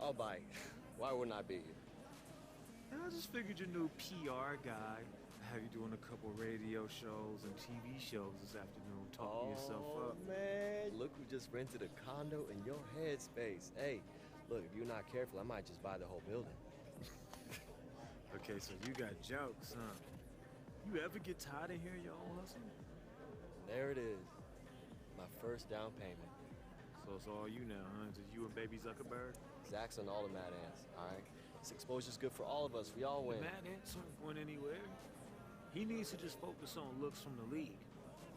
I'll bite. Why wouldn't I be? I just figured your new PR guy. Have you doing a couple radio shows and TV shows this afternoon, talking yourself up. Oh, man, look who just rented a condo in your headspace. Hey, look, if you're not careful, I might just buy the whole building. Okay, so you got jokes, huh? You ever get tired of hearing your own hustle? There it is. My first down payment. So it's all you now, huh? Just you and baby Zuckerberg? Zach's on all the Mad Ants, all right? This exposure's good for all of us. We all win. Mad Ants aren't going anywhere. He needs to just focus on looks from the league.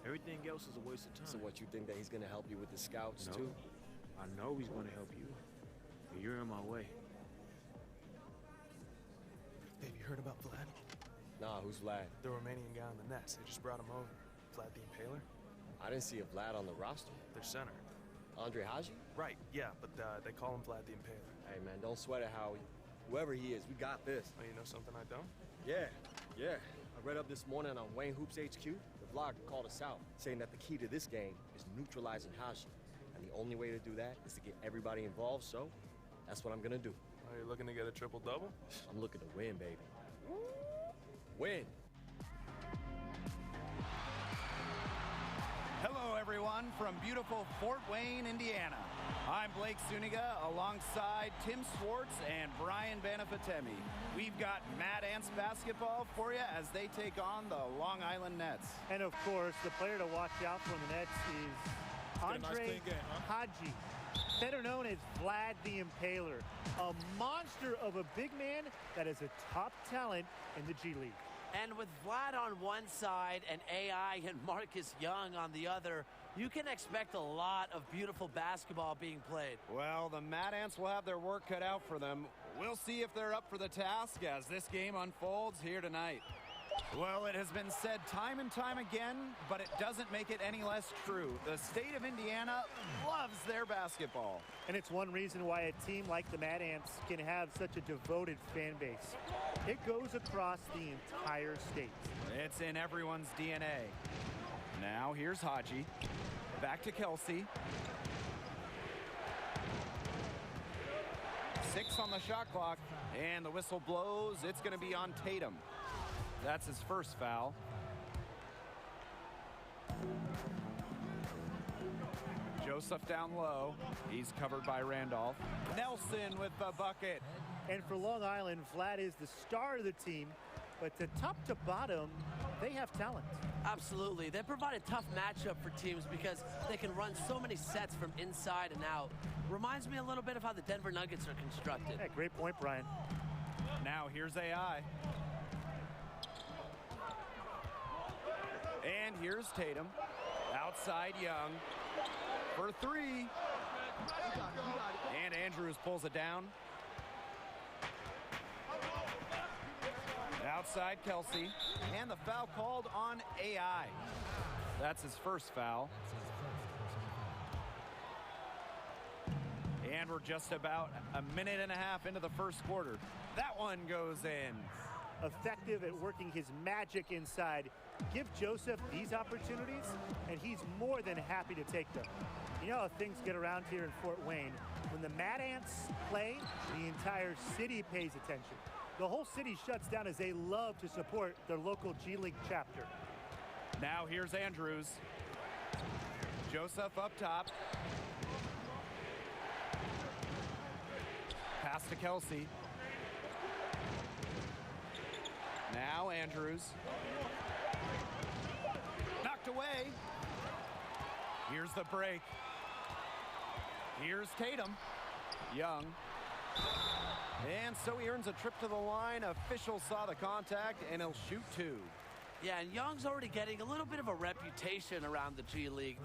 Everything else is a waste of time. So what, you think that he's going to help you with the scouts, No. too? I know he's going to help you. But you're in my way. Have you heard about Vlad? Nah, who's Vlad? The Romanian guy on the Nets. They just brought him over. Vlad the Impaler. I didn't see a Vlad on the roster. Their center. Andre Haji? Right, yeah, but they call him Vlad the Impaler. Hey, man, don't sweat it, Howie. Whoever he is, we got this. Oh, you know something I don't? Yeah. I read up this morning on Wayne Hoops HQ. The vlog called us out, saying that the key to this game is neutralizing Haji. And the only way to do that is to get everybody involved, so that's what I'm gonna do. Are you looking to get a triple-double? I'm looking to win, baby. Win! Hello, everyone, from beautiful Fort Wayne, Indiana. I'm Blake Zuniga alongside Tim Swartz and Brian Banafatemi. We've got Mad Ants basketball for you as they take on the Long Island Nets. And of course, the player to watch out for in the Nets is Andre Haji, better known as Vlad the Impaler, a monster of a big man that is a top talent in the G League. And with Vlad on one side and AI and Marcus Young on the other, you can expect a lot of beautiful basketball being played. Well, the Mad Ants will have their work cut out for them. We'll see if they're up for the task as this game unfolds here tonight. Well, it has been said time and time again, but it doesn't make it any less true. The state of Indiana loves their basketball. And it's one reason why a team like the Mad Ants can have such a devoted fan base. It goes across the entire state. It's in everyone's DNA. Now here's Haji. Back to Kelsey. 6 on the shot clock, and the whistle blows. It's going to be on Tatum. That's his first foul. Joseph down low. He's covered by Randolph. Nelson with the bucket. And for Long Island, Vlad is the star of the team, but to top to bottom, they have talent. Absolutely. They provide a tough matchup for teams because they can run so many sets from inside and out. Reminds me a little bit of how the Denver Nuggets are constructed. Yeah, great point, Brian. Now here's AI. And here's Tatum. Outside Young for 3. And Andrews pulls it down. Outside Kelsey. And the foul called on AI. That's his first foul. And we're just about a minute and a half into the first quarter. That one goes in. Effective at working his magic inside. Give Joseph these opportunities, and he's more than happy to take them. You know how things get around here in Fort Wayne. When the Mad Ants play, the entire city pays attention. The whole city shuts down as they love to support their local G League chapter. Now here's Andrews. Joseph up top. Pass to Kelsey. Now Andrews. Knocked away. Here's the break. Here's Tatum. Young. And so he earns a trip to the line. Officials saw the contact, and he'll shoot 2. Yeah, and Young's already getting a little bit of a reputation around the G League.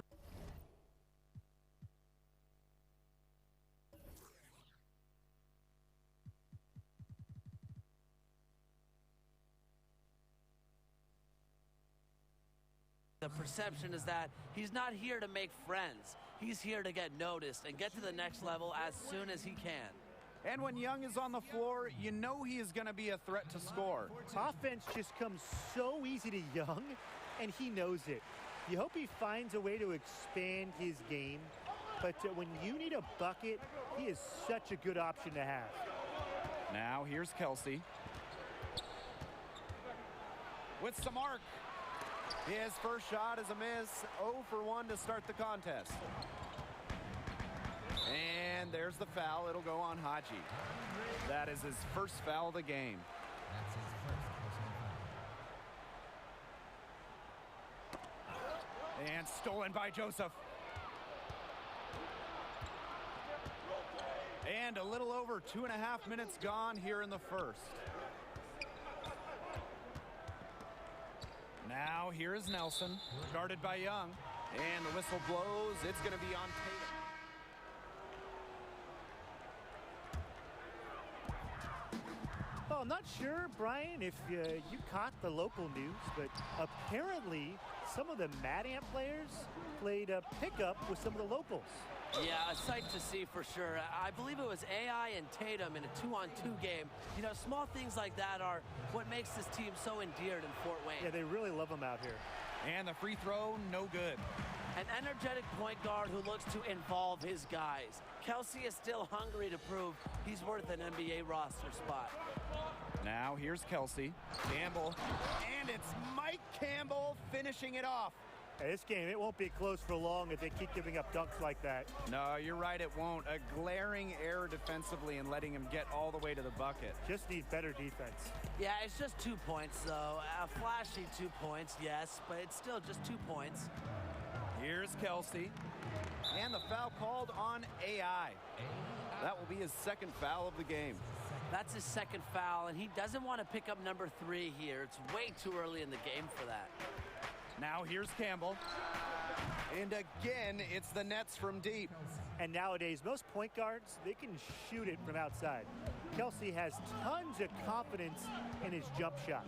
The perception is that he's not here to make friends. He's here to get noticed and get to the next level as soon as he can. And when Young is on the floor, you know he is going to be a threat to score. Offense just comes so easy to Young, and he knows it. You hope he finds a way to expand his game. but when you need a bucket, he is such a good option to have. Now here's Kelsey. With some arc. His first shot is a miss. 0 for 1 to start the contest. And there's the foul. It'll go on Haji. That is his first foul of the game. That's his first personal foul. And stolen by Joseph. And a little over 2.5 minutes gone here in the first. Now here is Nelson, guarded by Young. And the whistle blows. It's going to be on Tatum. Well, I'm not sure, Brian, if you caught the local news, but apparently some of the Mad Ant players played a pickup with some of the locals. Yeah, a sight to see for sure. I believe it was AI and Tatum in a 2-on-2 game. You know, small things like that are what makes this team so endeared in Fort Wayne. Yeah, they really love them out here. And the free throw, no good. An energetic point guard who looks to involve his guys. Kelsey is still hungry to prove he's worth an NBA roster spot. Now here's Kelsey. Campbell. And it's Mike Campbell finishing it off. Hey, this game, it won't be close for long if they keep giving up dunks like that. No, you're right, it won't. A glaring error defensively and letting him get all the way to the bucket. Just need better defense. Yeah, it's just 2 points, though. A flashy 2 points, yes, but it's still just 2 points. Here's Kelsey. And the foul called on AI. That will be his second foul of the game. That's his second foul, and he doesn't want to pick up number 3 here. It's way too early in the game for that. Now here's Campbell. And again, it's the Nets from deep. And nowadays, most point guards, they can shoot it from outside. Kelsey has tons of confidence in his jump shot.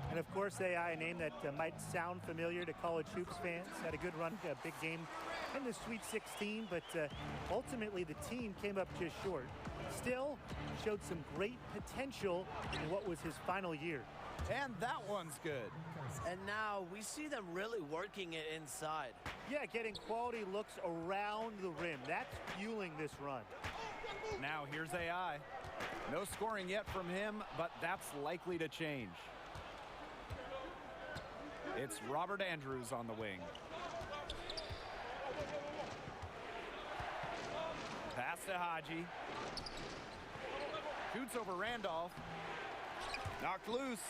And of course, AI, a name that might sound familiar to college hoops fans, had a good run, a big game in the Sweet 16, but ultimately the team came up just short. Still, showed some great potential in what was his final year. And that one's good. And now we see them really working it inside. Yeah, getting quality looks around the rim. That's fueling this run. Now here's AI. No scoring yet from him, but that's likely to change. It's Robert Andrews on the wing. Pass to Haji. Shoots over Randolph. Knocked loose.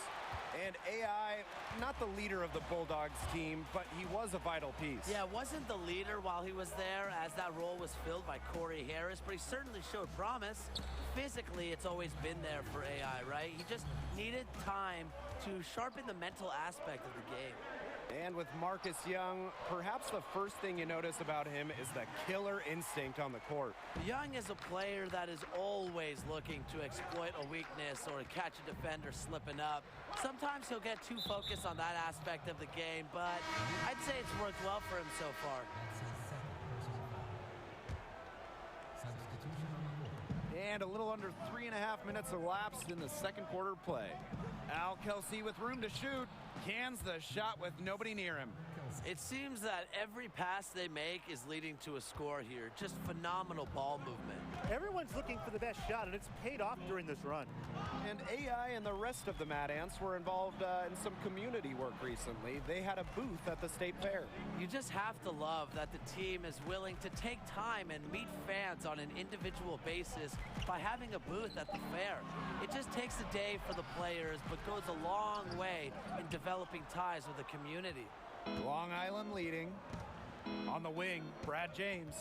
And AI, not the leader of the Bulldogs team, but he was a vital piece. Yeah, wasn't the leader while he was there, as that role was filled by Corey Harris, but he certainly showed promise. Physically, it's always been there for AI, right? He just needed time to sharpen the mental aspect of the game. And with Marcus Young, perhaps the first thing you notice about him is the killer instinct on the court. Young is a player that is always looking to exploit a weakness or catch a defender slipping up. Sometimes he'll get too focused on that aspect of the game, but I'd say it's worked well for him so far. That's his second personal foul. Substitution on the board. And a little under 3.5 minutes elapsed in the second quarter play. Al Kelsey with room to shoot. Cans the shot with nobody near him. It seems that every pass they make is leading to a score here. Just phenomenal ball movement. Everyone's looking for the best shot, and it's paid off during this run. And AI and the rest of the Mad Ants were involved in some community work recently. They had a booth at the State Fair. You just have to love that the team is willing to take time and meet fans on an individual basis by having a booth at the fair. It just takes a day for the players, but goes a long way in developing ties with the community. Long Island leading. On the wing, Brad James.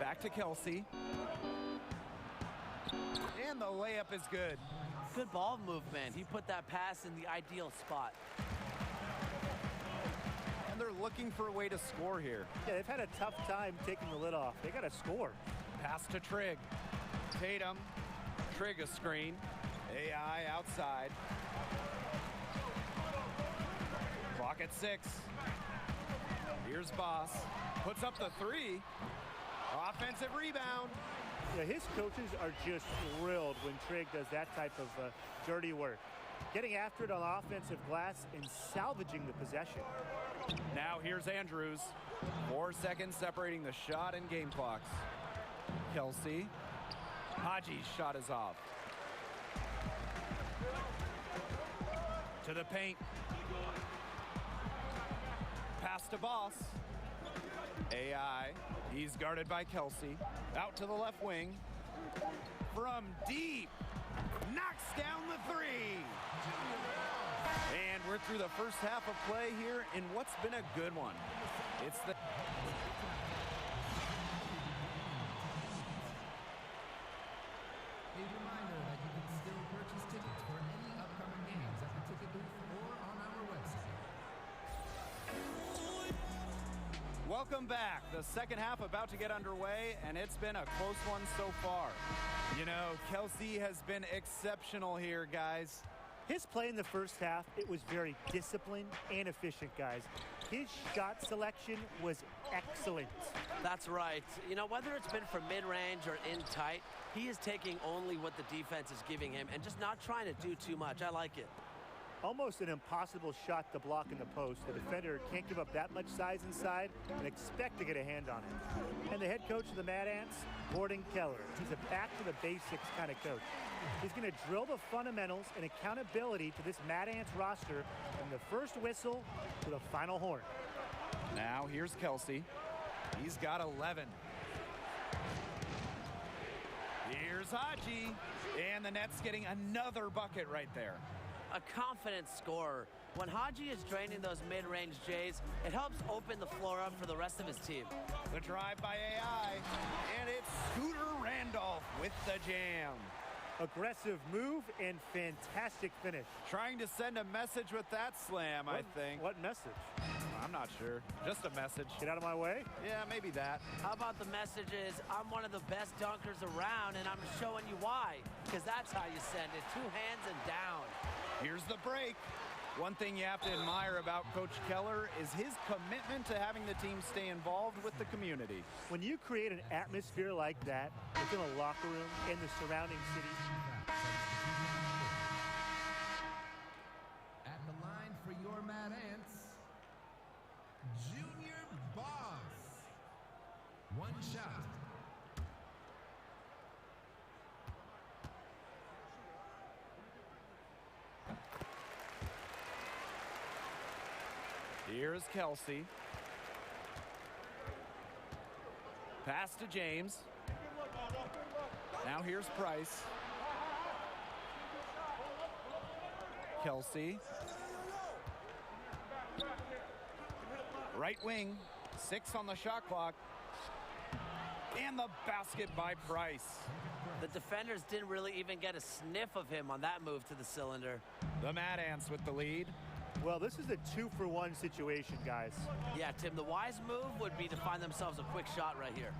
Back to Kelsey. And the layup is good. Good ball movement. He put that pass in the ideal spot. And they're looking for a way to score here. Yeah, they've had a tough time taking the lid off. They got to score. Pass to Trigg. Tatum. Trigg a screen. AI outside. Clock at 6. Here's Boss. Puts up the 3. Offensive rebound. Yeah, his coaches are just thrilled when Trigg does that type of dirty work. getting after it on the offensive glass and salvaging the possession. Now here's Andrews. 4 seconds separating the shot and game clocks. Kelsey. Haji's shot is off. To the paint. Pass to Boss. AI. He's guarded by Kelsey. Out to the left wing. From deep. Knocks down the three. And we're through the first half of play here in what's been a good one. It's the... A reminder that you can still purchase tickets for any upcoming games at the ticket booth or on our website. Welcome back. The second half about to get underway, and it's been a close one so far. You know, Kelsey has been exceptional here, guys. His play in the first half, it was very disciplined and efficient, guys. His shot selection was excellent. That's right. You know, whether it's been from mid-range or in tight, he is taking only what the defense is giving him and just not trying to do too much. I like it. Almost an impossible shot to block in the post. The defender can't give up that much size inside and expect to get a hand on it. And the head coach of the Mad Ants, Gordon Keller. He's a back-to-the-basics kind of coach. He's going to drill the fundamentals and accountability to this Mad Ants roster from the first whistle to the final horn. Now here's Kelsey. He's got 11. Here's Haji. And the Nets getting another bucket right there. A confident scorer. When Haji is draining those mid-range Jays, it helps open the floor up for the rest of his team. The drive by AI, and it's Scooter Randolph with the jam. Aggressive move and fantastic finish. Trying to send a message with that slam, I think. What message? I'm not sure. Just a message. Get out of my way? Yeah, maybe that. How about the message is, I'm one of the best dunkers around, and I'm showing you why. Because that's how you send it. 2 hands and down. Here's the break. One thing you have to admire about Coach Keller is his commitment to having the team stay involved with the community. When you create an atmosphere like that within a locker room in the surrounding city, At the line for your Mad Ants, Junior Boss. 1 shot. Here's Kelsey. Pass to James. Now here's Price. Kelsey. Right wing. 6 on the shot clock. And the basket by Price. The defenders didn't really even get a sniff of him on that move to the cylinder. The Mad Ants with the lead. well, this is a 2-for-1 situation, guys. Yeah, Tim, the wise move would be to find themselves a quick shot right here.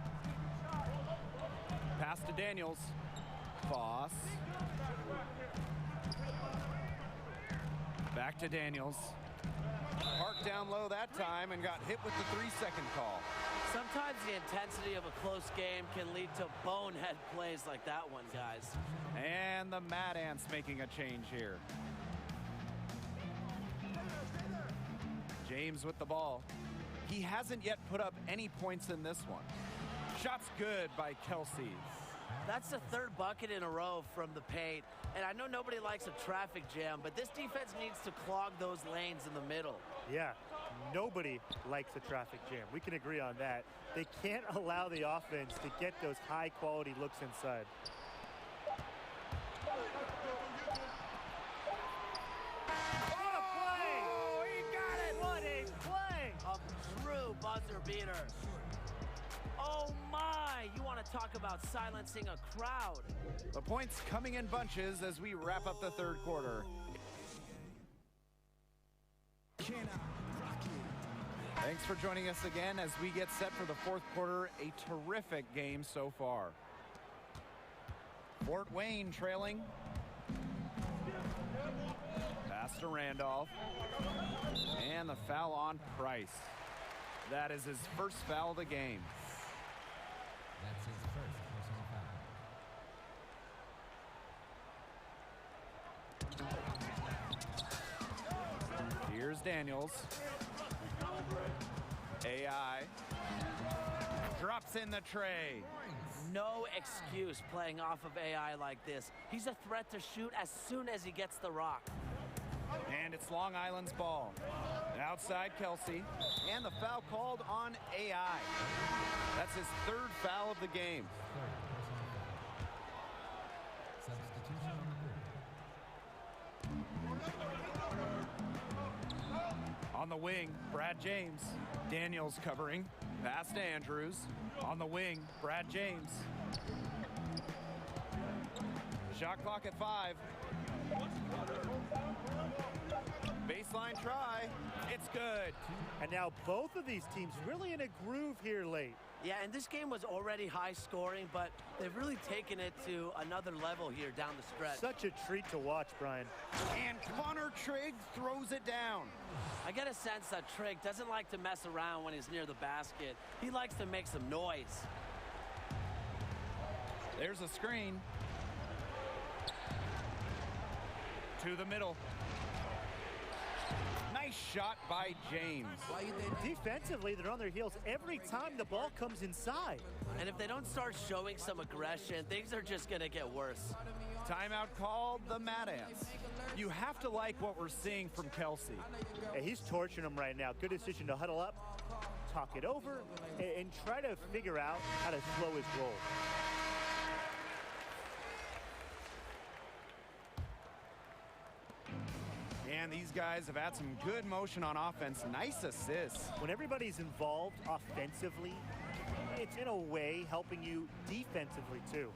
Pass to Daniels. Foss. Back to Daniels. Parked down low that time and got hit with the 3-second call. Sometimes the intensity of a close game can lead to bonehead plays like that one, guys. And the Mad Ants making a change here. James with the ball. He hasn't yet put up any points in this one. Shot's good by Kelsey. That's the third bucket in a row from the paint. And I know nobody likes a traffic jam, but this defense needs to clog those lanes in the middle. Yeah, nobody likes a traffic jam. We can agree on that. They can't allow the offense to get those high-quality looks inside. What a play! Oh, he got it! What a play! A true buzzer beater. Oh my, you want to talk about silencing a crowd. The points coming in bunches as we wrap up the third quarter. Thanks for joining us again as we get set for the fourth quarter. A terrific game so far. Fort Wayne trailing. Pass to Randolph. And the foul on Price. That is his first foul of the game. That's his first personal foul. Daniels. AI drops in the tray. No excuse playing off of AI like this. He's a threat to shoot as soon as he gets the rock. And it's Long Island's ball. Outside Kelsey. And the foul called on AI. That's his third foul of the game. Substitution on the court. On the wing, Brad James. Daniels covering. Pass to Andrews. On the wing, Brad James. Shot clock at 5. Baseline try. It's good. And now both of these teams really in a groove here late. Yeah, and this game was already high scoring, but they've really taken it to another level here down the stretch. Such a treat to watch, Brian. And Connor Trigg throws it down. I get a sense that Trigg doesn't like to mess around when he's near the basket. He likes to make some noise. There's a screen. To the middle. Nice shot by James. Defensively, they're on their heels every time the ball comes inside. And if they don't start showing some aggression, things are just going to get worse. Timeout called, the Mad Ants. You have to like what we're seeing from Kelsey. Yeah, he's torturing them right now. Good decision to huddle up, talk it over, and try to figure out how to slow his roll. And these guys have had some good motion on offense. Nice assists. When everybody's involved offensively, it's in a way helping you defensively too.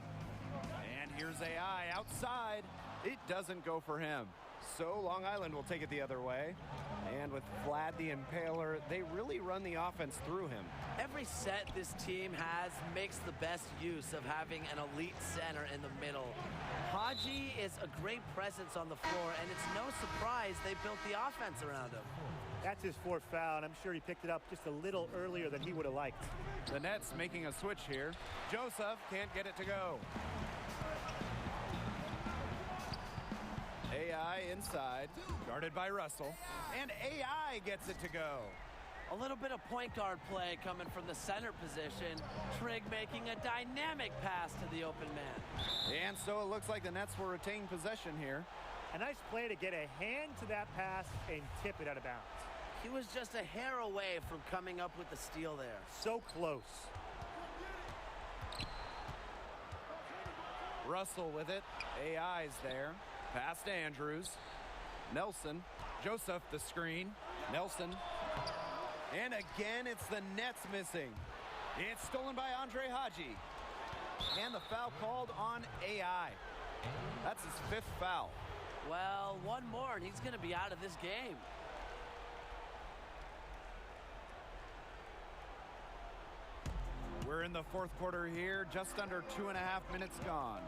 And here's AI outside. It doesn't go for him. So Long Island will take it the other way. And with Vlad the Impaler, they really run the offense through him. Every set this team has makes the best use of having an elite center in the middle. Haji is a great presence on the floor, and it's no surprise they built the offense around him. That's his fourth foul, and I'm sure he picked it up just a little earlier than he would have liked. The Nets making a switch here. Joseph can't get it to go. AI inside, guarded by Russell, and AI gets it to go. A little bit of point guard play coming from the center position. Trigg making a dynamic pass to the open man. And so it looks like the Nets will retain possession here. A nice play to get a hand to that pass and tip it out of bounds. He was just a hair away from coming up with the steal there. So close. Russell with it. AI's there. Pass to Andrews. Nelson. Joseph the screen. Nelson. And again, it's the Nets missing. It's stolen by Andre Haji. And the foul called on AI. That's his fifth foul. Well, one more and he's going to be out of this game. We're in the fourth quarter here, just under 2.5 minutes gone.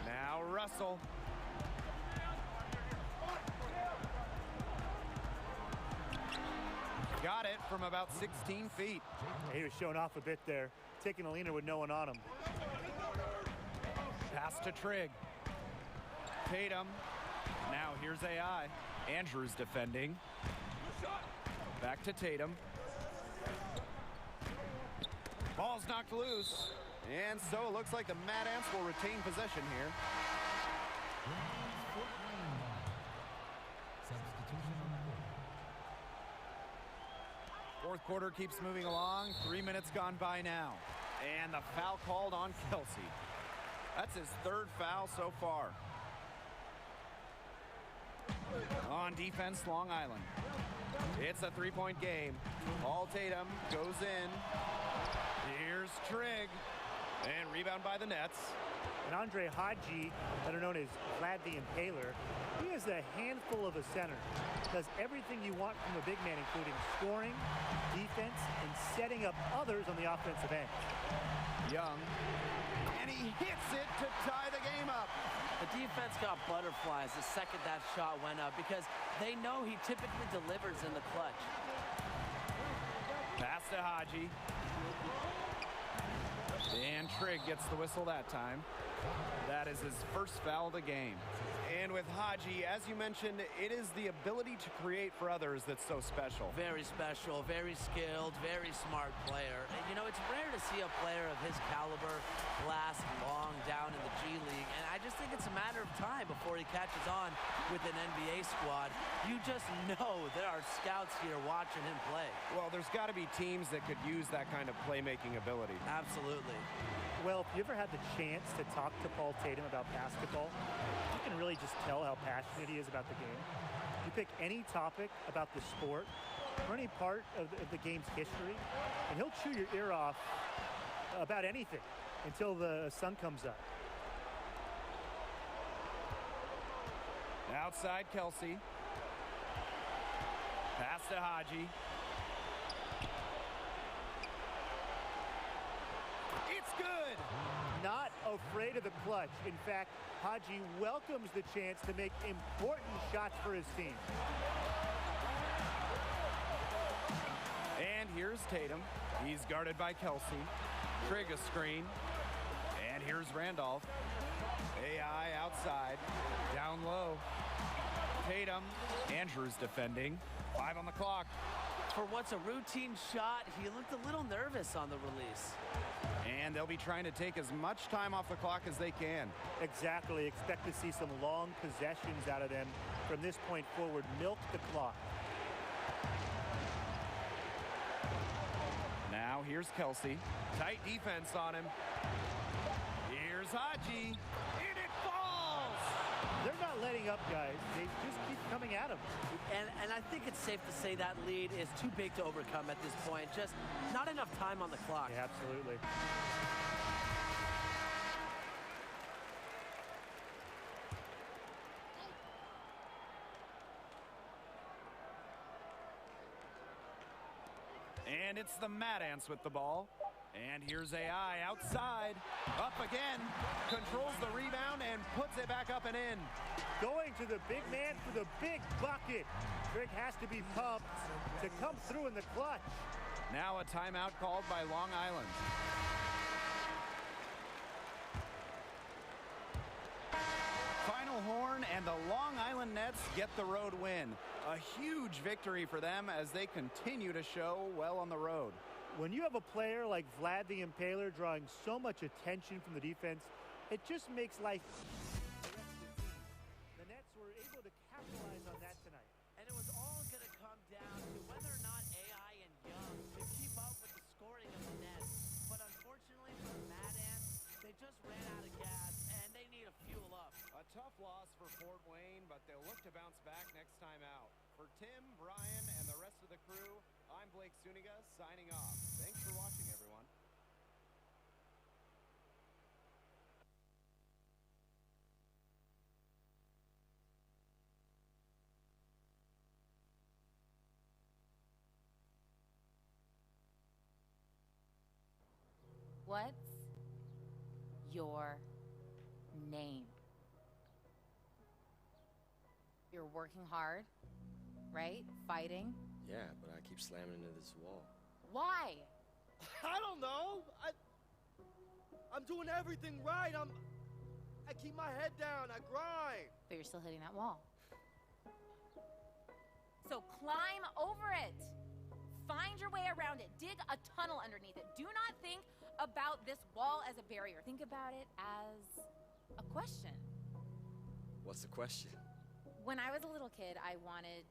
Now Russell. Got it from about 16 feet. He was showing off a bit there, taking a leaner with no one on him. Pass to Trigg. Tatum. Now here's AI. Andrews defending. Back to Tatum. Ball's knocked loose. And so it looks like the Mad Ants will retain possession here. Fort Wayne ball. Substitution on the court. Fourth quarter keeps moving along. 3 minutes gone by now. And the foul called on Kelsey. That's his third foul so far. On defense, Long Island. It's a three-point game. Paul Tatum goes in. Here's Trigg. And rebound by the Nets. And Andre Haji, better known as Vlad the Impaler, he is a handful of a center. Does everything you want from a big man, including scoring, defense, and setting up others on the offensive end. Young. And he hits it to tie the game up. The defense got butterflies the second that shot went up because they know he typically delivers in the clutch. Pass to Haji. And Trigg gets the whistle that time. That is his first foul of the game. And with Haji, as you mentioned, it is the ability to create for others that's so special. Very special, very skilled, very smart player. And, you know, it's rare to see a player of his caliber last long down in the G League, and I just think it's a matter of time before he catches on with an NBA squad. You just know there are scouts here watching him play. Well, there's got to be teams that could use that kind of playmaking ability. Absolutely. Well, if you ever had the chance to talk to Paul Tatum about basketball, you can really just tell how passionate he is about the game. You pick any topic about the sport or any part of the game's history, and he'll chew your ear off about anything until the sun comes up. Outside Kelsey. Pass to Haji. It's good! Not afraid of the clutch. In fact, Haji welcomes the chance to make important shots for his team. And here's Tatum. He's guarded by Kelsey. Trig a screen. And here's Randolph. AI outside. Down low. Tatum. Andrews defending. 5 on the clock. For what's a routine shot, he looked a little nervous on the release. And they'll be trying to take as much time off the clock as they can. Exactly. Expect to see some long possessions out of them from this point forward. Milk the clock. Now here's Kelsey. Tight defense on him. Here's Haji. And it falls! They're not letting up, guys. They just keep coming at him. And I think it's safe to say that lead is too big to overcome at this point. Just not enough time on the clock. Yeah, absolutely. And it's the Mad Ants with the ball. And here's AI outside. Up again. Controls the rebound and puts it back up and in. Going to the big man for the big bucket. Trig has to be pumped to come through in the clutch. Now a timeout called by Long Island. Final horn, and the Long Island Nets get the road win. A huge victory for them as they continue to show well on the road. When you have a player like Vlad the Impaler drawing so much attention from the defense, it just makes life easy for the rest of the team. The Nets were able to capitalize on that tonight. And it was all going to come down to whether or not AI and Young could keep up with the scoring of the Nets. But unfortunately for the Mad Ants, they just ran out of gas, and they need to fuel up. A tough loss for Fort Wayne, but they'll look to bounce back next time out. For Tim, Brian, and the rest of the crew, I'm Blake Suniga signing off. Thanks for watching, everyone. What's your name? You're working hard, right? Fighting. Yeah, but I keep slamming into this wall. Why? I don't know. I'm doing everything right. I keep my head down. I grind. But you're still hitting that wall. So climb over it. Find your way around it. Dig a tunnel underneath it. Do not think about this wall as a barrier. Think about it as a question. What's the question? When I was a little kid, I wanted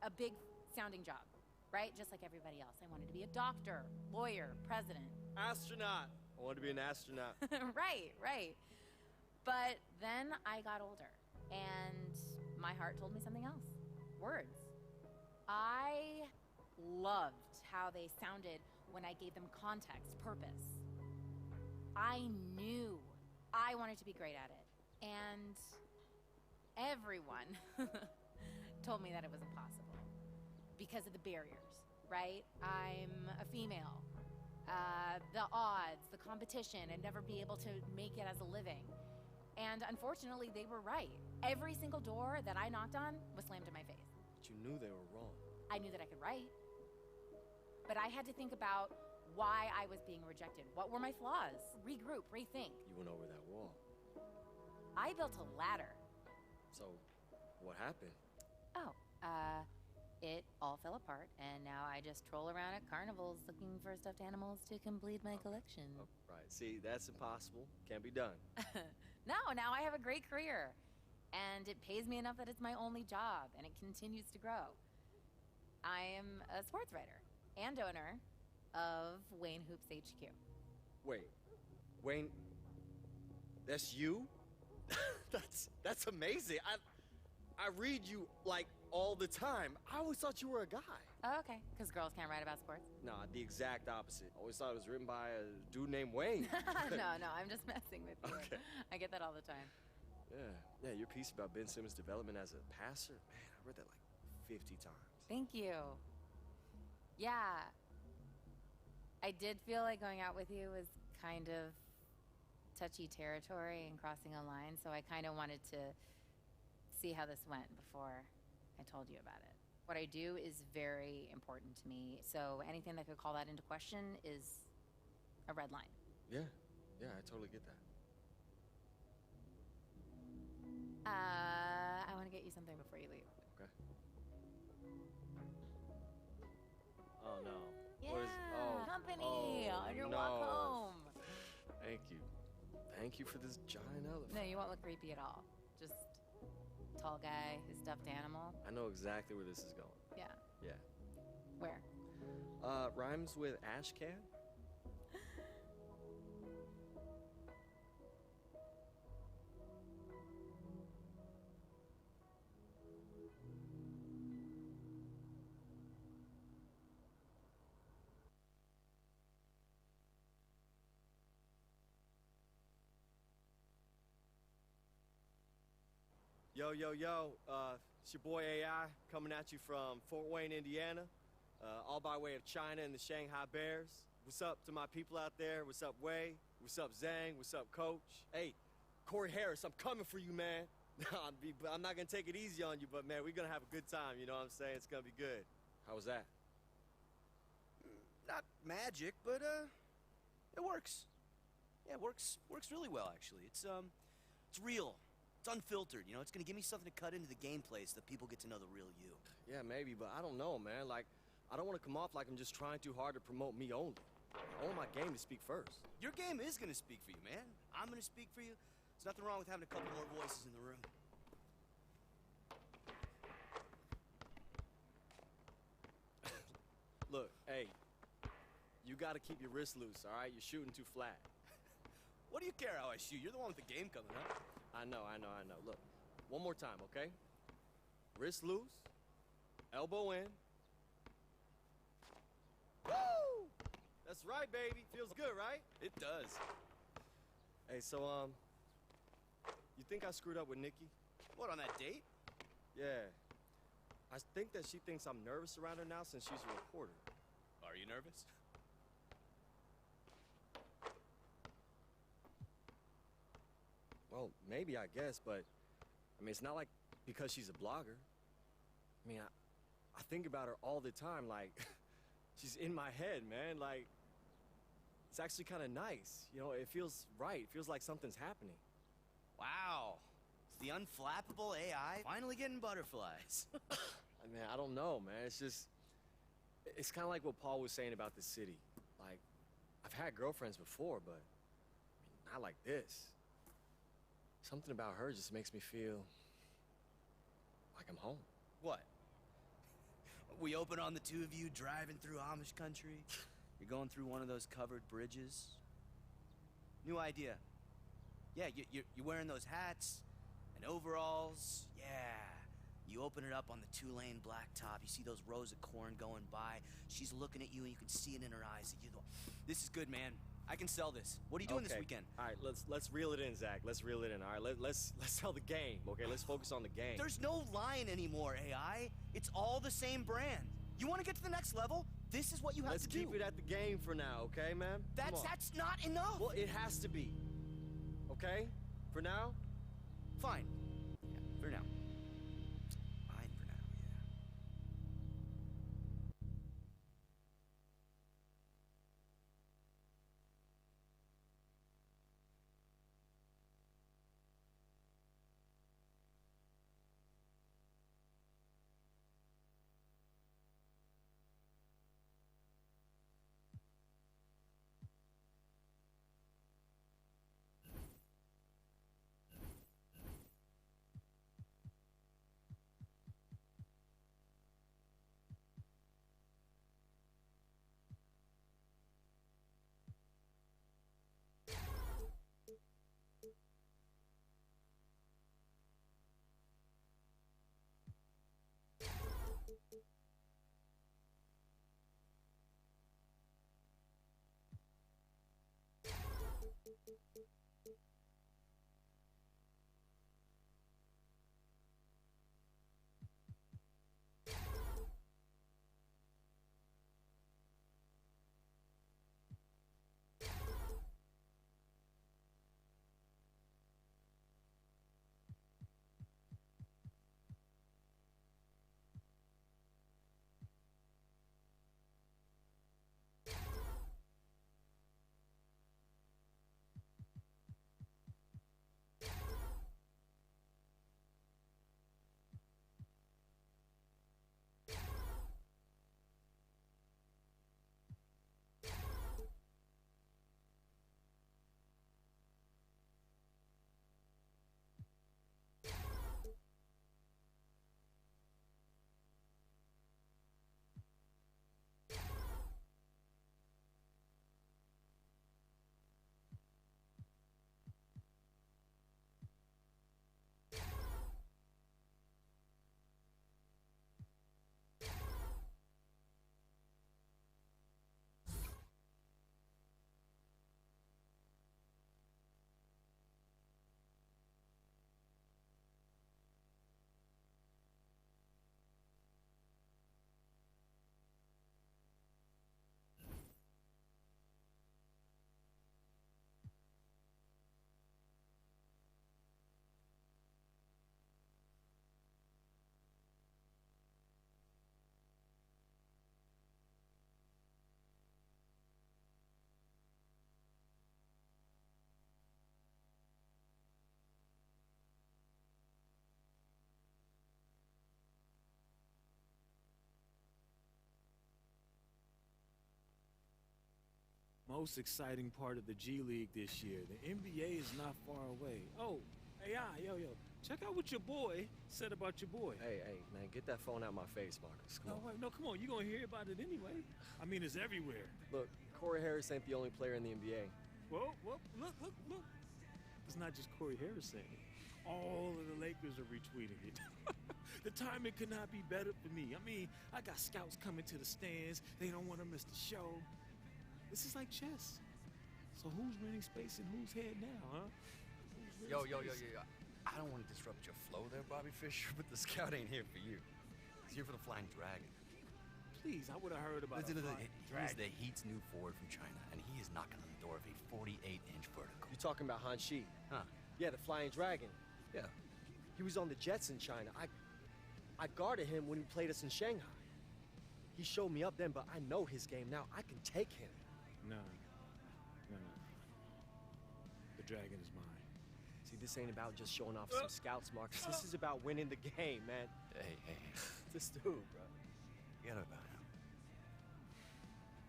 a big sounding job, right? Just like everybody else. I wanted to be a doctor, lawyer, president. Astronaut. I want to be an astronaut. Right. But then I got older, and my heart told me something else. Words. I loved how they sounded when I gave them context, purpose. I knew I wanted to be great at it. And everyone told me that it was impossible because of the barriers, right? I'm a female. The odds, the competition, and never be able to make it as a living. And unfortunately, they were right. Every single door that I knocked on was slammed in my face. But you knew they were wrong. I knew that I could write. But I had to think about why I was being rejected. What were my flaws? Regroup, rethink. You went over that wall. I built a ladder. So, what happened? Oh, it all fell apart, and now I just troll around at carnivals looking for stuffed animals to complete my collection. Oh, right. See, that's impossible. Can't be done. No, now I have a great career, and it pays me enough that it's my only job, and it continues to grow. I am a sports writer and owner of Wayne Hoops HQ. Wait, Wayne, that's you? that's amazing. I read you like all the time. I always thought you were a guy. Oh, okay, because girls can't write about sports. Nah, the exact opposite. Always thought it was written by a dude named Wayne. No, I'm just messing with you. Okay. I get that all the time. Yeah, your piece about Ben Simmons' development as a passer, man, I read that like 50 times. Thank you. Yeah. I did feel like going out with you was kind of touchy territory and crossing a line, so I kind of wanted to see how this went before I told you about it. What I do is very important to me, so anything that could call that into question is a red line. Yeah, I totally get that. I want to get you something before you leave. Okay. Oh no. Yeah, What is, company on your no. walk home. Thank you. Thank you for this giant elephant. No, you won't look creepy at all. Just tall guy, his stuffed animal. I know exactly where this is going. Yeah. Yeah. Where? Rhymes with ash can? Yo, it's your boy AI coming at you from Fort Wayne, Indiana, all by way of China and the Shanghai Bears. What's up to my people out there? What's up, Wei? What's up, Zhang? What's up, Coach? Hey, Corey Harris, I'm coming for you, man. I'm not gonna take it easy on you, but man, we're gonna have a good time, you know what I'm saying? It's gonna be good. How was that? Not magic, but it works. Yeah, it works really well actually. It's real. It's unfiltered, you know? It's gonna give me something to cut into the gameplay so that people get to know the real you. Yeah, maybe, but I don't know, man. Like, I don't want to come off like I'm just trying too hard to promote me only. I want my game to speak first. Your game is gonna speak for you, man. I'm gonna speak for you. There's nothing wrong with having a couple more voices in the room. Look, hey, you gotta keep your wrist loose, all right? You're shooting too flat. What do you care how I shoot? You're the one with the game coming up. I know. Look, one more time, okay? Wrist loose, elbow in. Woo! That's right, baby. Feels good, right? It does. Hey, so, you think I screwed up with Nikki? What, on that date? Yeah. I think that she thinks I'm nervous around her now since she's a reporter. Are you nervous? Well, maybe, I guess, but, I mean, it's not like because she's a blogger. I mean, I think about her all the time, like, she's in my head, man, like, it's actually kind of nice. You know, it feels right. It feels like something's happening. Wow. It's the unflappable AI finally getting butterflies. I mean, I don't know, man. It's just, it's kind of like what Paul was saying about the city. Like, I've had girlfriends before, but, I mean, not like this. Something about her just makes me feel like I'm home. What? We open on the two of you driving through Amish country. You're going through one of those covered bridges. New idea. Yeah, you're wearing those hats and overalls. Yeah. You open it up on the two-lane blacktop. You see those rows of corn going by. She's looking at you, and you can see it in her eyes. This is good, man. I can sell this. What are you doing this weekend? All right, let's reel it in, Zach. Let's reel it in. All right, let's sell the game. Okay, let's focus on the game. There's no line anymore, AI. It's all the same brand. You want to get to the next level? This is what you have Let's to do. keep it at the game for now, okay, man? That's not enough. Well, it has to be. Okay? For now? Fine. Yeah, for now. Fine for now, yeah. most exciting part of the G League this year. The NBA is not far away. Oh, AI, yo, check out what your boy said about your boy. Hey, man, get that phone out my face, Marcus. Come on. Wait, no, come on. You're going to hear about it anyway. I mean, it's everywhere. Look, Corey Harris ain't the only player in the NBA. Whoa, look. It's not just Corey Harris saying it. All of the Lakers are retweeting it. The timing could not be better for me. I mean, I got scouts coming to the stands. They don't want to miss the show. This is like chess. So who's renting space in whose head now, huh? Yo. I don't want to disrupt your flow there, Bobby Fischer, but the scout ain't here for you. He's here for the Flying Dragon. Please, I would have heard about it. He's the Heat's new forward from China, and he is knocking on the door of a 48-inch vertical. You talking about Han Shi? Huh? Yeah, the Flying Dragon. Yeah. He was on the Jets in China. I guarded him when he played us in Shanghai. He showed me up then, but I know his game now. I can take him. No. The dragon is mine. See, this ain't about just showing off some scouts, Marcus. This is about winning the game, man. Hey. This dude, bro. Forget about him.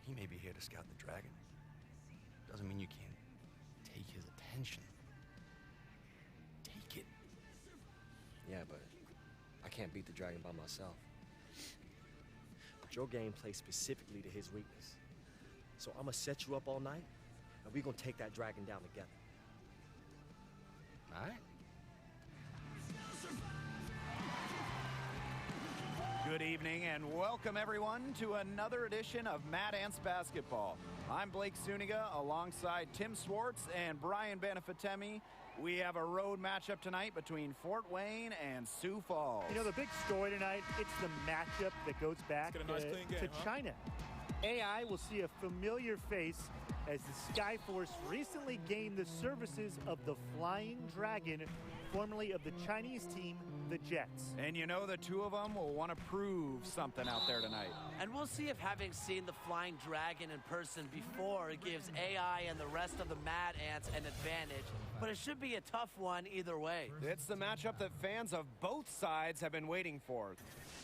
He may be here to scout the dragon. Doesn't mean you can't take his attention. Take it. Yeah, but I can't beat the dragon by myself. But your game plays specifically to his weakness. So I'm gonna set you up all night, and we're gonna take that dragon down together. All right. Good evening and welcome everyone to another edition of Mad Ants Basketball. I'm Blake Zuniga alongside Tim Swartz and Brian Benefatemi. We have a road matchup tonight between Fort Wayne and Sioux Falls. You know, the big story tonight, it's the matchup that goes back Get a nice clean game, to China. AI will see a familiar face as the Skyforce recently gained the services of the Flying Dragon, formerly of the Chinese team, the Jets. And you know the two of them will want to prove something out there tonight. And we'll see if having seen the Flying Dragon in person before gives AI and the rest of the Mad Ants an advantage. But it should be a tough one either way. It's the matchup that fans of both sides have been waiting for.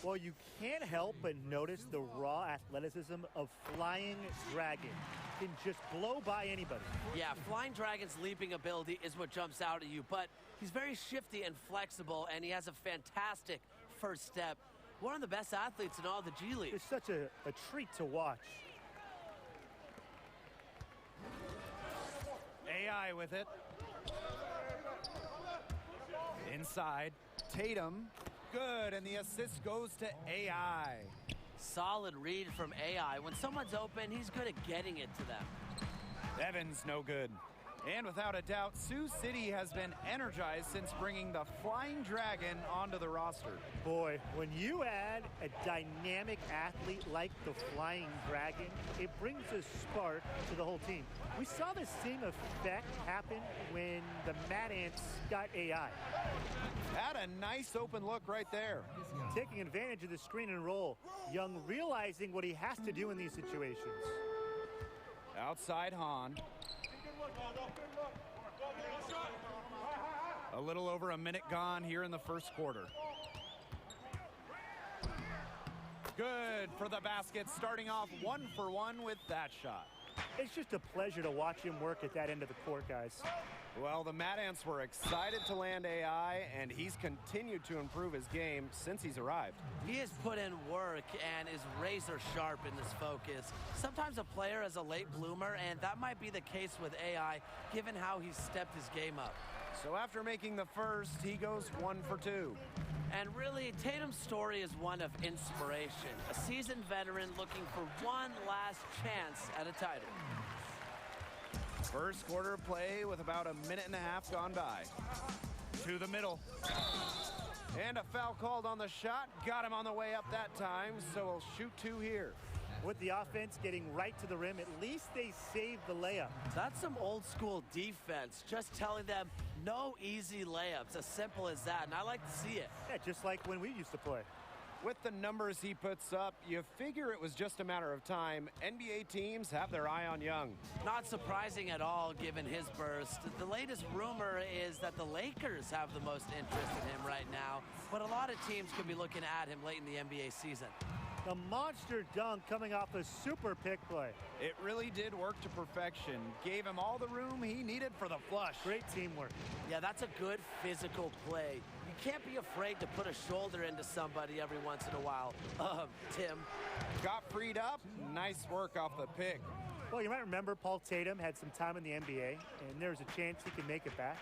Well, you can't help but notice the raw athleticism of Flying Dragon. Can just blow by anybody. Yeah, Flying Dragon's leaping ability is what jumps out at you, but he's very shifty and flexible, and he has a fantastic first step. One of the best athletes in all the G League. It's such a treat to watch. AI with it. Inside, Tatum. Good, and the assist goes to AI. Solid read from AI. When someone's open, he's good at getting it to them. Evans no good. And without a doubt, Sioux City has been energized since bringing the Flying Dragon onto the roster. Boy, when you add a dynamic athlete like the Flying Dragon, it brings a spark to the whole team. We saw the same effect happen when the Mad Ants got AI. Had a nice open look right there. Taking advantage of the screen and roll. Young realizing what he has to do in these situations. Outside Han. A little over a minute gone here in the first quarter. Good for the basket, starting off 1 for 1 with that shot. It's just a pleasure to watch him work at that end of the court, guys. Well, the Mad Ants were excited to land AI, and he's continued to improve his game since he's arrived. He has put in work and is razor sharp in this focus. Sometimes a player is a late bloomer, and that might be the case with AI, given how he's stepped his game up. So after making the first, he goes 1 for 2. And really, Tatum's story is one of inspiration. A seasoned veteran looking for one last chance at a title. First quarter play with about a minute and a half gone by. To the middle. And a foul called on the shot. Got him on the way up that time, so he'll shoot 2 here. With the offense getting right to the rim, at least they saved the layup. That's some old school defense, just telling them no easy layups, as simple as that, and I like to see it. Yeah, just like when we used to play. With the numbers he puts up, you figure it was just a matter of time. NBA teams have their eye on Young. Not surprising at all, given his burst. The latest rumor is that the Lakers have the most interest in him right now, but a lot of teams could be looking at him late in the NBA season. The monster dunk coming off a super pick play. It really did work to perfection. Gave him all the room he needed for the flush. Great teamwork. Yeah, that's a good physical play. You can't be afraid to put a shoulder into somebody every once in a while. Tim. Got freed up. Nice work off the pick. Well, you might remember Paul Tatum had some time in the NBA, and there's a chance he can make it back.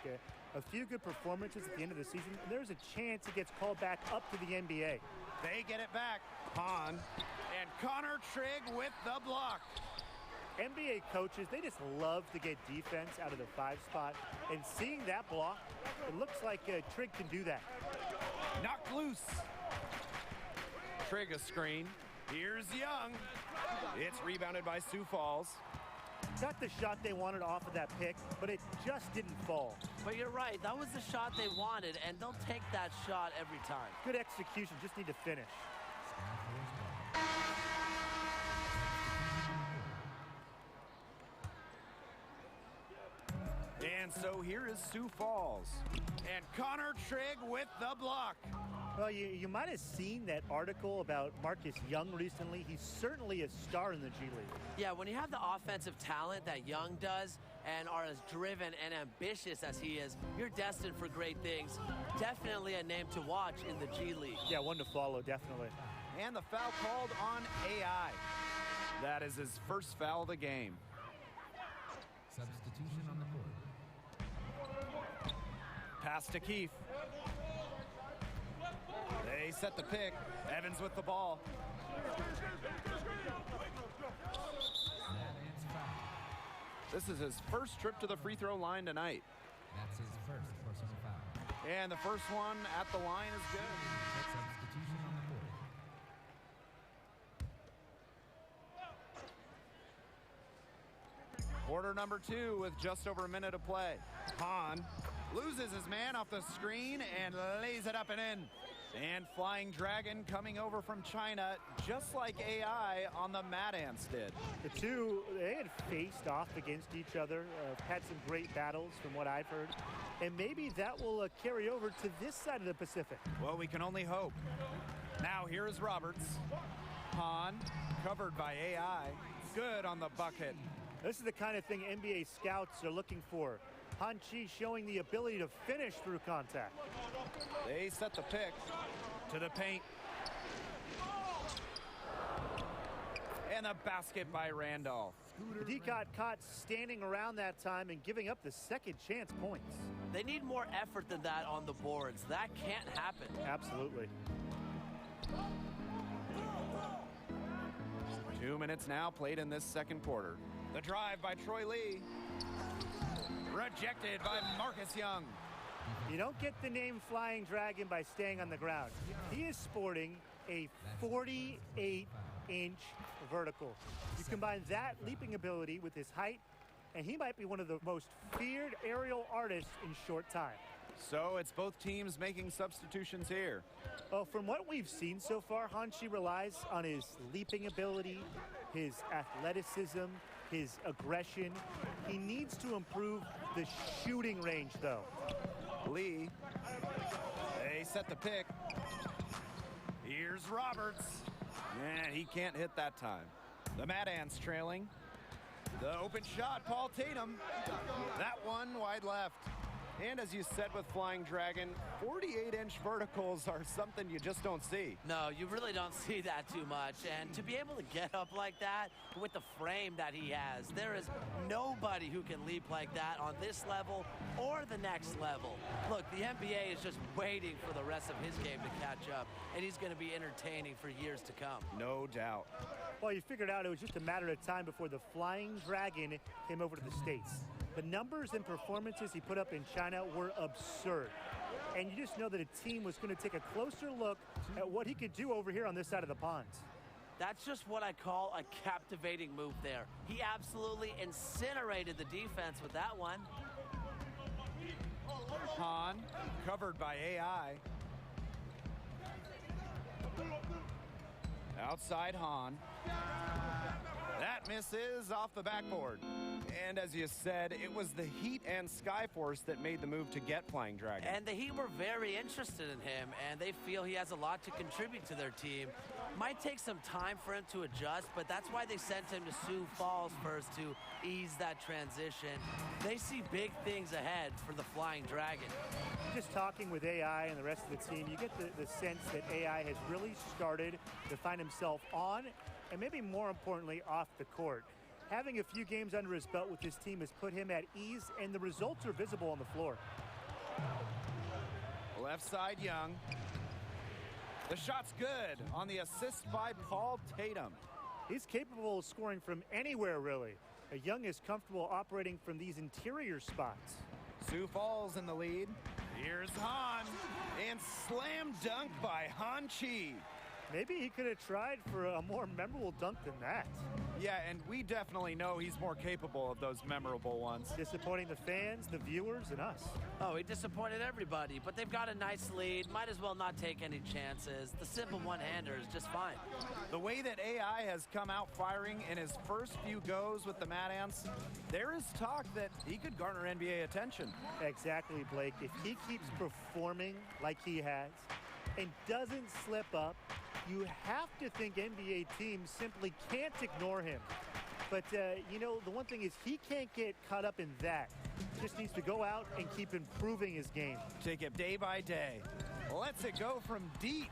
A few good performances at the end of the season, and there's a chance he gets called back up to the NBA. They get it back. Hahn and Connor Trigg with the block. NBA coaches, they just love to get defense out of the 5 spot, and seeing that block, it looks like Trigg can do that. Knocked loose. Trigg a screen. Here's Young. It's rebounded by Sioux Falls. Got the shot they wanted off of that pick, but it just didn't fall. But you're right, that was the shot they wanted, and they'll take that shot every time. Good execution, just need to finish. And so here is Sioux Falls. And Connor Trigg with the block. Well, you might have seen that article about Marcus Young recently. He's certainly a star in the G League. Yeah, when you have the offensive talent that Young does and are as driven and ambitious as he is, you're destined for great things. Definitely a name to watch in the G League. Yeah, one to follow, definitely. And the foul called on AI. That is his first foul of the game. Substitution on the board. Pass to Keefe. They set the pick. Evans with the ball. This is his first trip to the free throw line tonight. That's his first personal foul. And the first one at the line is good. Substitution on the board. Quarter number 2 with just over a minute to play. Hahn loses his man off the screen and lays it up and in. And Flying Dragon coming over from China, just like AI on the Mad Ants did. The two, they had faced off against each other, had some great battles from what I've heard. And maybe that will carry over to this side of the Pacific. Well, we can only hope. Now here is Roberts. Hahn, covered by AI. Good on the bucket. This is the kind of thing NBA scouts are looking for. Han Chi showing the ability to finish through contact. They set the pick to the paint. And a basket by Randolph. D got caught standing around that time and giving up the second chance points. They need more effort than that on the boards. That can't happen. Absolutely. 2 minutes now played in this second quarter. The drive by Troy Lee. Rejected by Marcus Young. You don't get the name Flying Dragon by staying on the ground. He is sporting a 48-inch vertical. You combine that leaping ability with his height, and he might be one of the most feared aerial artists in short time. So it's both teams making substitutions here. Well, from what we've seen so far, Han Chi relies on his leaping ability, his athleticism, his aggression. He needs to improve the shooting range, though. Lee, they set the pick. Here's Roberts. And he can't hit that time. The Mad Ants trailing. The open shot, Paul Tatum. That one wide left. And as you said with Flying Dragon, 48-inch verticals are something you just don't see. No, you really don't see that too much. And to be able to get up like that with the frame that he has, there is nobody who can leap like that on this level or the next level. Look, the NBA is just waiting for the rest of his game to catch up, and he's going to be entertaining for years to come. No doubt. Well, you figured out it was just a matter of time before the Flying Dragon came over to the States. The numbers and performances he put up in China were absurd. And you just know that a team was going to take a closer look at what he could do over here on this side of the pond. That's just what I call a captivating move there. He absolutely incinerated the defense with that one. Hahn, covered by AI. Outside Hahn. That misses off the backboard. And as you said, it was the Heat and Skyforce that made the move to get Flying Dragon. And the Heat were very interested in him, and they feel he has a lot to contribute to their team. Might take some time for him to adjust, but that's why they sent him to Sioux Falls first to ease that transition. They see big things ahead for the Flying Dragon. Just talking with AI and the rest of the team, you get the sense that AI has really started to find himself on, and maybe more importantly, off the court. Having a few games under his belt with his team has put him at ease, and the results are visible on the floor. Left side, Young. The shot's good on the assist by Paul Tatum. He's capable of scoring from anywhere, really. Young is comfortable operating from these interior spots. Sioux Falls in the lead. Here's Han, and slam dunk by Han Chi. Maybe he could have tried for a more memorable dunk than that. Yeah, and we definitely know he's more capable of those memorable ones. Disappointing the fans, the viewers, and us. Oh, he disappointed everybody, but they've got a nice lead. Might as well not take any chances. The simple one-hander is just fine. The way that AI has come out firing in his first few goes with the Mad Ants, there is talk that he could garner NBA attention. Exactly, Blake. If he keeps performing like he has and doesn't slip up, you have to think NBA teams simply can't ignore him. But, you know, the one thing is he can't get caught up in that. He just needs to go out and keep improving his game. Take it day by day. Lets it go from deep.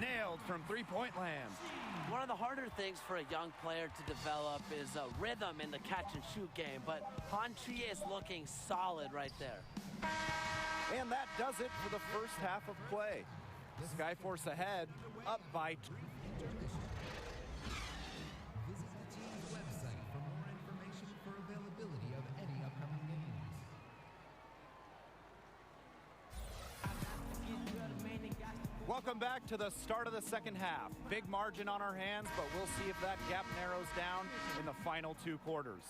Nailed from three-point land. One of the harder things for a young player to develop is a rhythm in the catch-and-shoot game, but Han Chi is looking solid right there. And that does it for the first half of play. Skyforce ahead, up by Visit the team's website for more information for availability of any upcoming games. Welcome back to the start of the second half. Big margin on our hands, but we'll see if that gap narrows down in the final two quarters.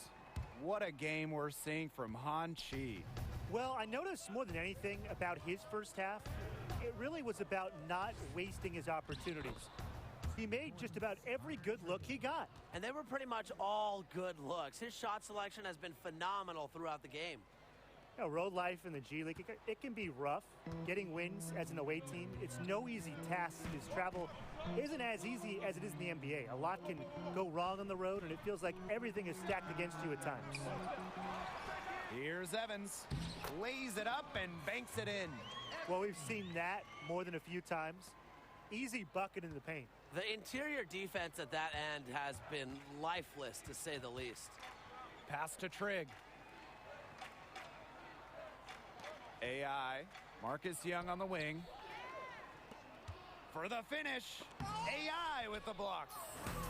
What a game we're seeing from Han Chi. Well, I noticed more than anything about his first half, it really was about not wasting his opportunities. He made just about every good look he got. And they were pretty much all good looks. His shot selection has been phenomenal throughout the game. You know, road life in the G League, it can be rough. Getting wins as an away team, it's no easy task. His travel isn't as easy as it is in the NBA. A lot can go wrong on the road, and it feels like everything is stacked against you at times. Here's Evans. Lays it up and banks it in. Well, we've seen that more than a few times. Easy bucket in the paint. The interior defense at that end has been lifeless, to say the least. Pass to Trigg. AI. Marcus Young on the wing. For the finish. AI with the block.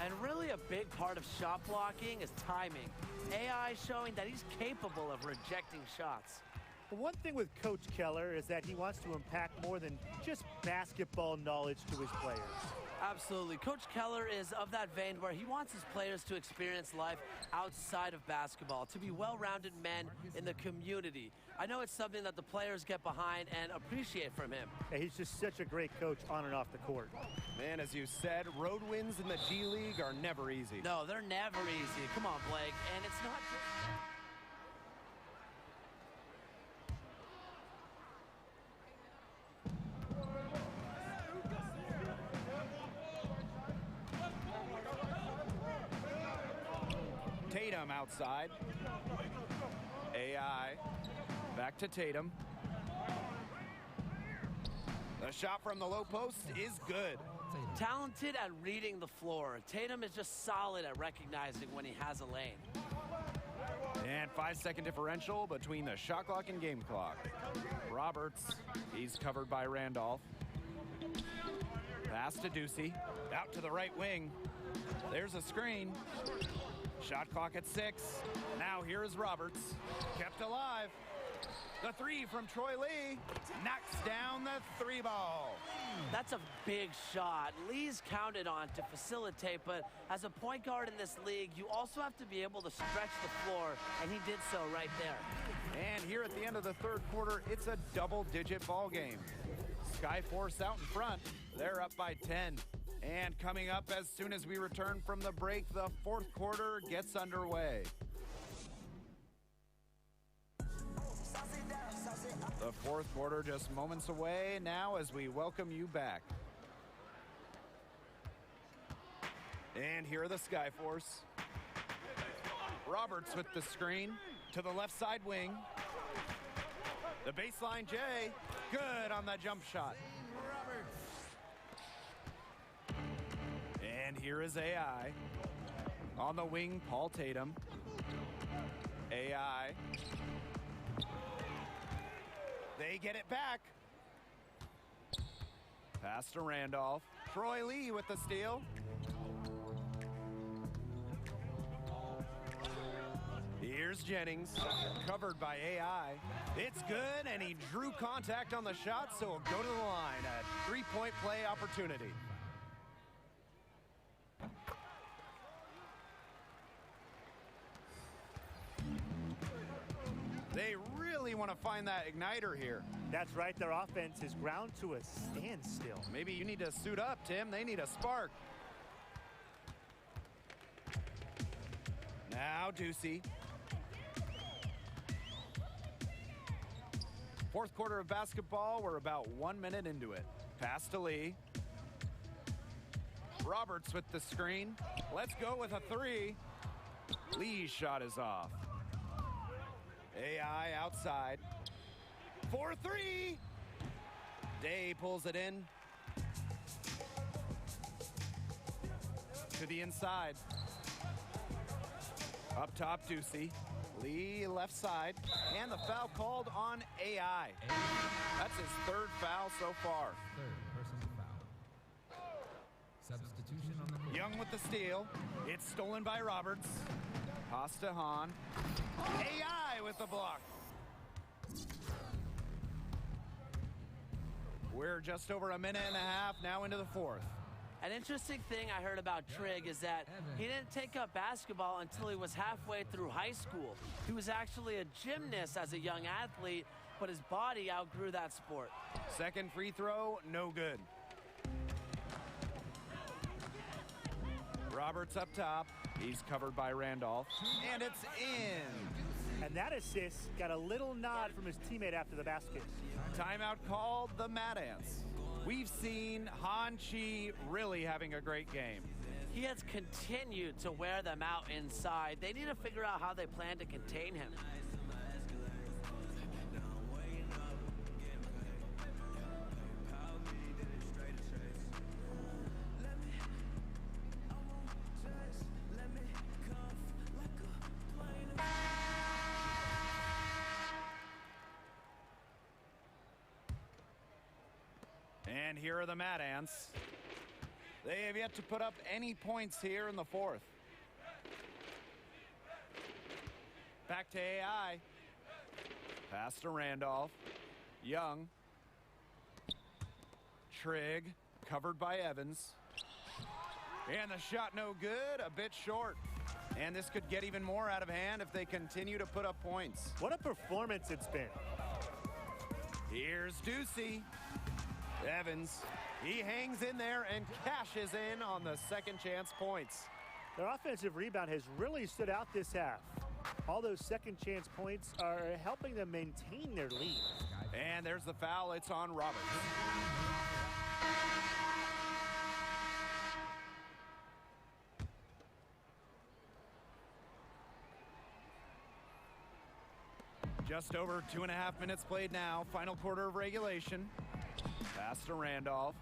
And really a big part of shot blocking is timing. AI showing that he's capable of rejecting shots. The one thing with Coach Keller is that he wants to impact more than just basketball knowledge to his players. Absolutely. Coach Keller is of that vein where he wants his players to experience life outside of basketball, to be well-rounded men in the community. I know it's something that the players get behind and appreciate from him. Yeah, he's just such a great coach on and off the court. Man, as you said, road wins in the G League are never easy. No, they're never easy. Come on, Blake. And it's not just... Tatum outside. AI. Back to Tatum. The shot from the low post is good. Talented at reading the floor. Tatum is just solid at recognizing when he has a lane. And 5-second differential between the shot clock and game clock. Roberts, he's covered by Randolph. Pass to Ducey. Out to the right wing. There's a screen. Shot clock at 6. Now here is Roberts. Kept alive. The three from Troy Lee knocks down the three ball. That's a big shot. Lee's counted on to facilitate, but as a point guard in this league, you also have to be able to stretch the floor, and he did so right there. And here at the end of the third quarter, it's a double-digit ball game. Skyforce out in front. They're up by 10. And coming up as soon as we return from the break, the fourth quarter gets underway. The fourth quarter just moments away now as we welcome you back. And here are the Skyforce. Roberts with the screen to the left side wing. The baseline J, good on that jump shot. And here is AI. On the wing, Paul Tatum. AI. They get it back. Pass to Randolph. Troy Lee with the steal. Here's Jennings, covered by AI. It's good, and he drew contact on the shot, so he'll go to the line. A three-point play opportunity. They really want to find that igniter here. That's right, their offense is ground to a standstill. Maybe you need to suit up, Tim. They need a spark. Now Ducey. Fourth quarter of basketball, we're about 1 minute into it. Pass to Lee. Roberts with the screen. Let's go with a three. Lee's shot is off. AI outside. 4-3. Day pulls it in. To the inside. Up top, Ducey. Lee left side. And the foul called on AI. That's his third foul so far. Third personal foul. Substitution on the court. Young with the steal. It's stolen by Roberts. Pass to Hahn. AI with the block. We're just over a minute and a half now into the fourth. An interesting thing I heard about Trigg is that he didn't take up basketball until he was halfway through high school. He was actually a gymnast as a young athlete, but his body outgrew that sport. Second free throw, no good. Roberts up top. He's covered by Randolph. And it's in. And that assist got a little nod from his teammate after the basket. Timeout called the Mad Ants. We've seen Han Chi really having a great game. He has continued to wear them out inside. They need to figure out how they plan to contain him. And here are the Mad Ants. They have yet to put up any points here in the fourth. Back to AI. Pass to Randolph. Young. Trigg, covered by Evans. And the shot no good, a bit short. And this could get even more out of hand if they continue to put up points. What a performance it's been. Here's Ducey. Evans, he hangs in there and cashes in on the second chance points. Their offensive rebound has really stood out this half. All those second chance points are helping them maintain their lead. And there's the foul, it's on Roberts. Just over 2.5 minutes played now, final quarter of regulation. Pass to Randolph.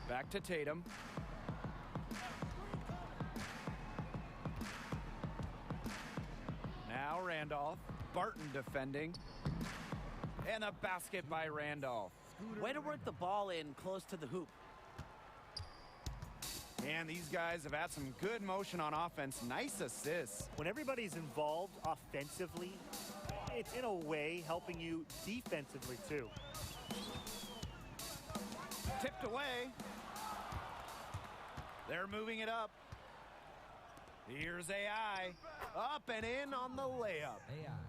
Back to Tatum. Now Randolph. Barton defending. And a basket by Randolph. Way to work the ball in close to the hoop. And these guys have had some good motion on offense. Nice assists. When everybody's involved offensively, it's in a way helping you defensively too. Tipped away. They're moving it up. Here's AI. Up and in on the layup.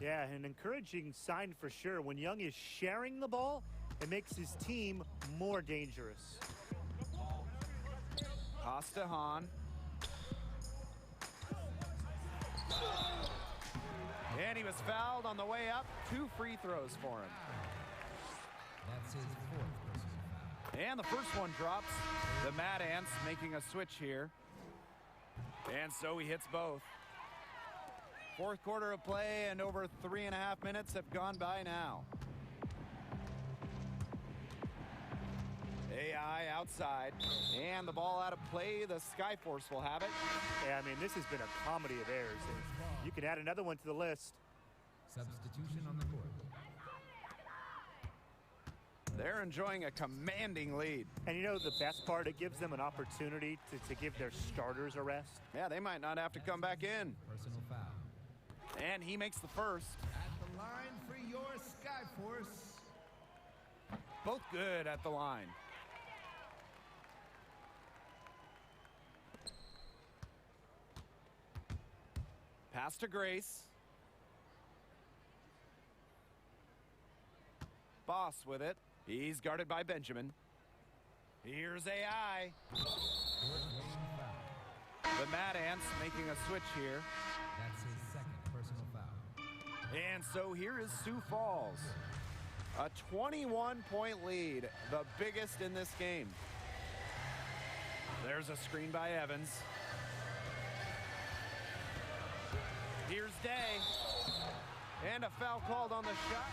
Yeah, an encouraging sign for sure. When Young is sharing the ball, it makes his team more dangerous. Costa Hahn. And he was fouled on the way up. 2 free throws for him. That's his 4th personal foul. And the first one drops. The Mad Ants making a switch here. And so he hits both. 4th quarter of play, and over 3.5 minutes have gone by now. AI outside, and the ball out of play. The Skyforce will have it. Yeah, I mean, this has been a comedy of errors. And you can add another one to the list. Substitution on the court. They're enjoying a commanding lead. And you know the best part? It gives them an opportunity to give their starters a rest. Yeah, they might not have to come back in. Personal foul. And he makes the first. At the line for your Skyforce. Both good at the line. Pass to Grace. Boss with it. He's guarded by Benjamin. Here's AI. The Mad Ants making a switch here. That's his 2nd personal foul. And so here is Sioux Falls. A 21-point lead, the biggest in this game. There's a screen by Evans. Here's Day. And a foul called on the shot.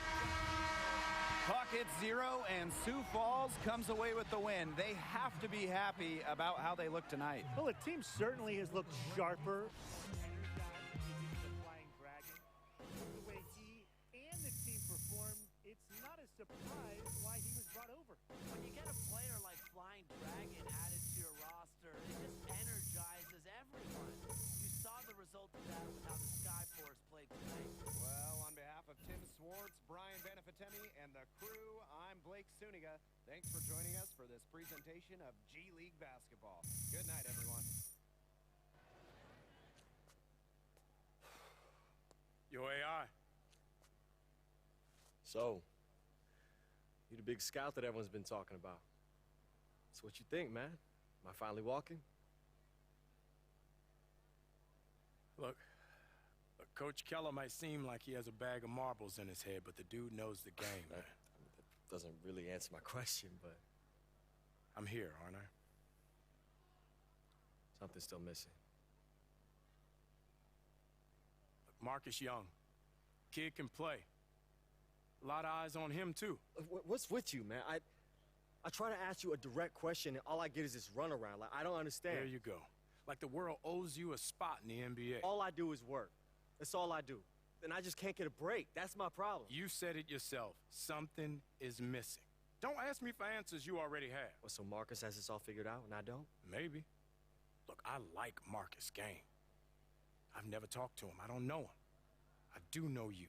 Puck hits 0, and Sioux Falls comes away with the win. They have to be happy about how they look tonight. Well, the team certainly has looked sharper. The Flying Dragon. The way he and the team performed, it's not a surprise why he was brought over. When you get a player like Flying Dragon added to your roster, it just energizes everyone. You saw the result of that with how the Skyforce played tonight. Well, on behalf of Tim Swartz, Brian Benefitemi, and the crew, I'm Blake Suniga. Thanks for joining us for this presentation of G League basketball. Good night, everyone. Yo, AI. So, you the big scout that everyone's been talking about. So what you think, man? Am I finally walking? Look, Coach Keller might seem like he has a bag of marbles in his head, but the dude knows the game, man. That doesn't really answer my question, but I'm here, aren't I? something's still missing. Look, Marcus Young, kid can play. A lot of eyes on him, too. What's with you, man? I try to ask you a direct question, and all I get is this runaround. Like, I don't understand. There you go. Like the world owes you a spot in the NBA. All I do is work. That's all I do. And I just can't get a break. That's my problem. You said it yourself. Something is missing. Don't ask me for answers you already have. Well, so Marcus has this all figured out, and I don't? Maybe. Look, I like Marcus' game. I've never talked to him. I don't know him. I do know you.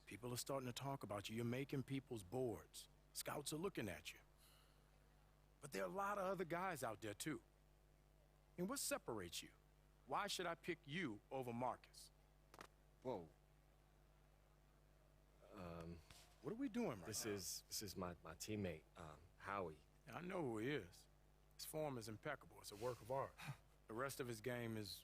People are starting to talk about you. You're making people's boards. Scouts are looking at you. But there are a lot of other guys out there, too. And what separates you? Why should I pick you over Marcus? Whoa. What are we doing right now? This is my teammate, Howie. I know who he is. His form is impeccable. It's a work of art. The rest of his game is